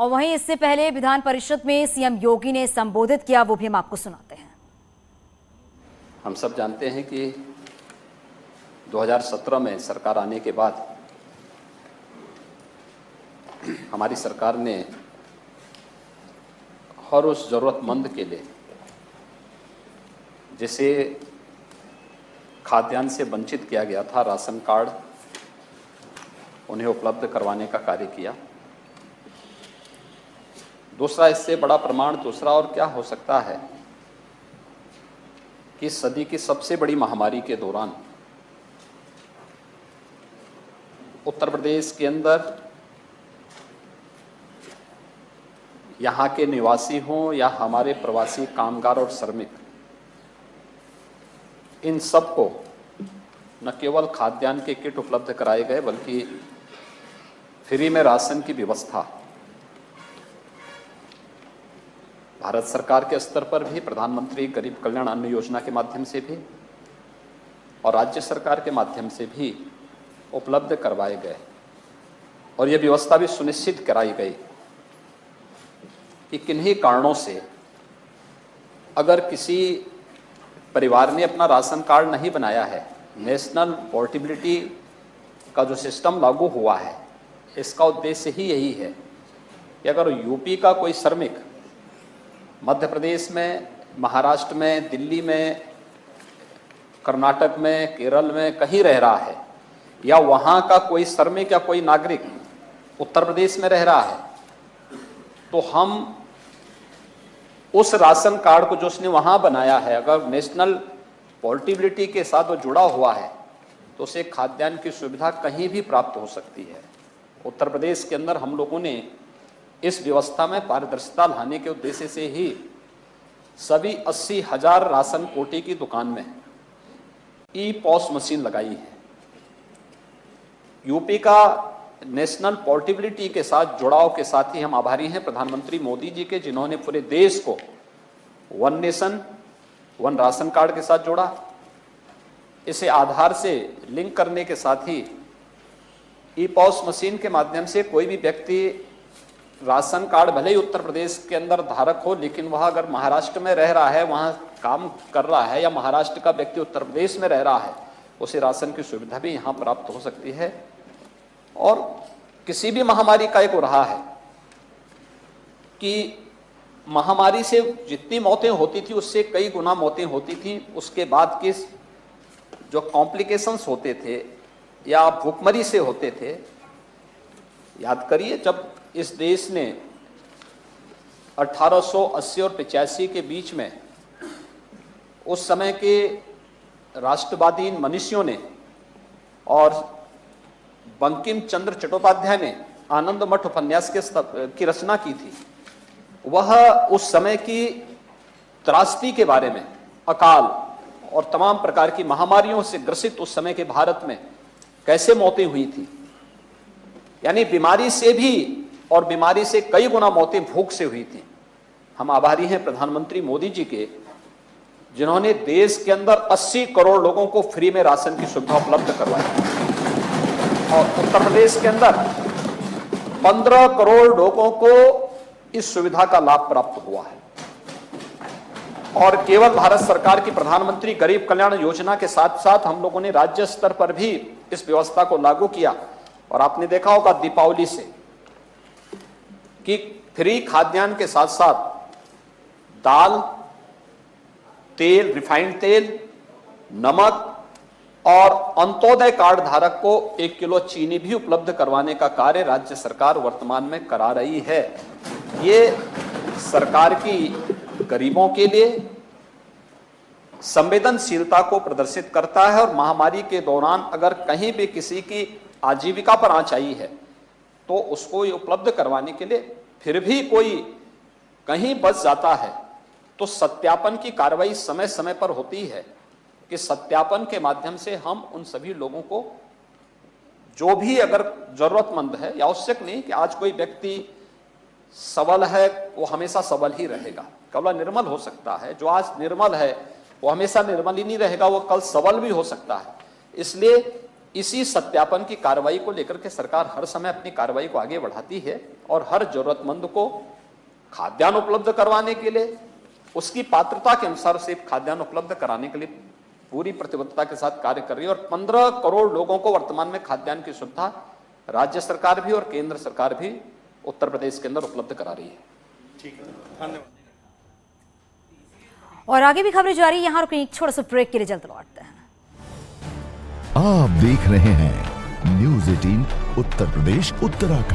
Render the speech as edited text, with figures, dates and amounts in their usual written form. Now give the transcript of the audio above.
और वहीं इससे पहले विधान परिषद में सीएम योगी ने संबोधित किया, वो भी हम आपको सुनाते हैं। हम सब जानते हैं कि 2017 में सरकार आने के बाद हमारी सरकार ने हर उस जरूरतमंद के लिए, जिसे खाद्यान्न से वंचित किया गया था, राशन कार्ड उन्हें उपलब्ध करवाने का कार्य किया। दूसरा, इससे बड़ा प्रमाण दूसरा और क्या हो सकता है कि सदी की सबसे बड़ी महामारी के दौरान उत्तर प्रदेश के अंदर यहाँ के निवासी हों या हमारे प्रवासी कामगार और श्रमिक, इन सबको न केवल खाद्यान्न के किट उपलब्ध कराए गए बल्कि फ्री में राशन की व्यवस्था भारत सरकार के स्तर पर भी, प्रधानमंत्री गरीब कल्याण अन्न योजना के माध्यम से भी और राज्य सरकार के माध्यम से भी उपलब्ध करवाए गए। और यह व्यवस्था भी सुनिश्चित कराई गई कि किन्हीं कारणों से अगर किसी परिवार ने अपना राशन कार्ड नहीं बनाया है, नेशनल पोर्टेबिलिटी का जो सिस्टम लागू हुआ है, इसका उद्देश्य ही यही है कि अगर यूपी का कोई श्रमिक मध्य प्रदेश में, महाराष्ट्र में, दिल्ली में, कर्नाटक में, केरल में कहीं रह रहा है, या वहाँ का कोई श्रमिक या कोई नागरिक उत्तर प्रदेश में रह रहा है, तो हम उस राशन कार्ड को जो उसने वहाँ बनाया है, अगर नेशनल पोर्टेबिलिटी के साथ वो जुड़ा हुआ है, तो उसे खाद्यान्न की सुविधा कहीं भी प्राप्त हो सकती है। उत्तर प्रदेश के अंदर हम लोगों ने इस व्यवस्था में पारदर्शिता लाने के उद्देश्य से ही सभी 80,000 राशन कोटे की दुकान में ई-पॉस मशीन लगाई है। यूपी का नेशनल पोर्टेबिलिटी के साथ जुड़ाव के साथ ही हम आभारी हैं प्रधानमंत्री मोदी जी के, जिन्होंने पूरे देश को one nation one ration card के साथ जोड़ा। इसे आधार से लिंक करने के साथ ही ई-पॉस मशीन के माध्यम से कोई भी व्यक्ति राशन कार्ड भले ही उत्तर प्रदेश के अंदर धारक हो, लेकिन वह अगर महाराष्ट्र में रह रहा है, वहाँ काम कर रहा है, या महाराष्ट्र का व्यक्ति उत्तर प्रदेश में रह रहा है, उसे राशन की सुविधा भी यहाँ प्राप्त हो सकती है। और किसी भी महामारी का एक रहा है कि महामारी से जितनी मौतें होती थी उससे कई गुना मौतें होती थी उसके बाद के जो कॉम्प्लिकेशंस होते थे या भूखमरी से होते थे। याद करिए, जब इस देश ने 1880 और 85 के बीच में उस समय के राष्ट्रवादी मनीषियों ने और बंकिम चंद्र चट्टोपाध्याय ने आनंद मठ उपन्यास की रचना की थी, वह उस समय की त्रासदी के बारे में, अकाल और तमाम प्रकार की महामारियों से ग्रसित उस समय के भारत में कैसे मौतें हुई थी, यानी बीमारी से भी और बीमारी से कई गुना मौतें भूख से हुई थी। हम आभारी हैं प्रधानमंत्री मोदी जी के, जिन्होंने देश के अंदर 80 करोड़ लोगों को फ्री में राशन की सुविधा उपलब्ध करवाई और उत्तर प्रदेश के अंदर 15 करोड़ लोगों को इस सुविधा का लाभ प्राप्त हुआ है। और केवल भारत सरकार की प्रधानमंत्री गरीब कल्याण योजना के साथ साथ हम लोगों ने राज्य स्तर पर भी इस व्यवस्था को लागू किया। और आपने देखा होगा दीपावली से कि फ्री खाद्यान्न के साथ साथ दाल, तेल, रिफाइंड तेल, नमक और अंत्योदय कार्ड धारक को 1 किलो चीनी भी उपलब्ध करवाने का कार्य राज्य सरकार वर्तमान में करा रही है। ये सरकार की गरीबों के लिए संवेदनशीलता को प्रदर्शित करता है। और महामारी के दौरान अगर कहीं भी किसी की आजीविका पर आंच आई है तो उसको ये उपलब्ध करवाने के लिए फिर भी कोई कहीं बच जाता है तो सत्यापन की कार्रवाई समय समय पर होती है कि सत्यापन के माध्यम से हम उन सभी लोगों को, जो भी अगर जरूरतमंद है, या आवश्यक नहीं कि आज कोई व्यक्ति सबल है वो हमेशा सबल ही रहेगा, कल निर्मल हो सकता है, जो आज निर्मल है वो हमेशा निर्मल ही नहीं रहेगा, वो कल सबल भी हो सकता है। इसलिए इसी सत्यापन की कार्रवाई को लेकर के सरकार हर समय अपनी कार्रवाई को आगे बढ़ाती है और हर जरूरतमंद को खाद्यान्न उपलब्ध करवाने के लिए, उसकी पात्रता के अनुसार उसे खाद्यान्न उपलब्ध कराने के लिए पूरी प्रतिबद्धता के साथ कार्य कर रही है और 15 करोड़ लोगों को वर्तमान में खाद्यान्न की सुविधा राज्य सरकार भी और केंद्र सरकार भी उत्तर प्रदेश के अंदर उपलब्ध करा रही है। ठीक है, धन्यवाद। और आगे भी खबरें जारी, यहाँ रुकें एक छोटा सा ब्रेक के लिए, जल्द लौटते हैं। आप देख रहे हैं न्यूज़ 18 उत्तर प्रदेश उत्तराखंड।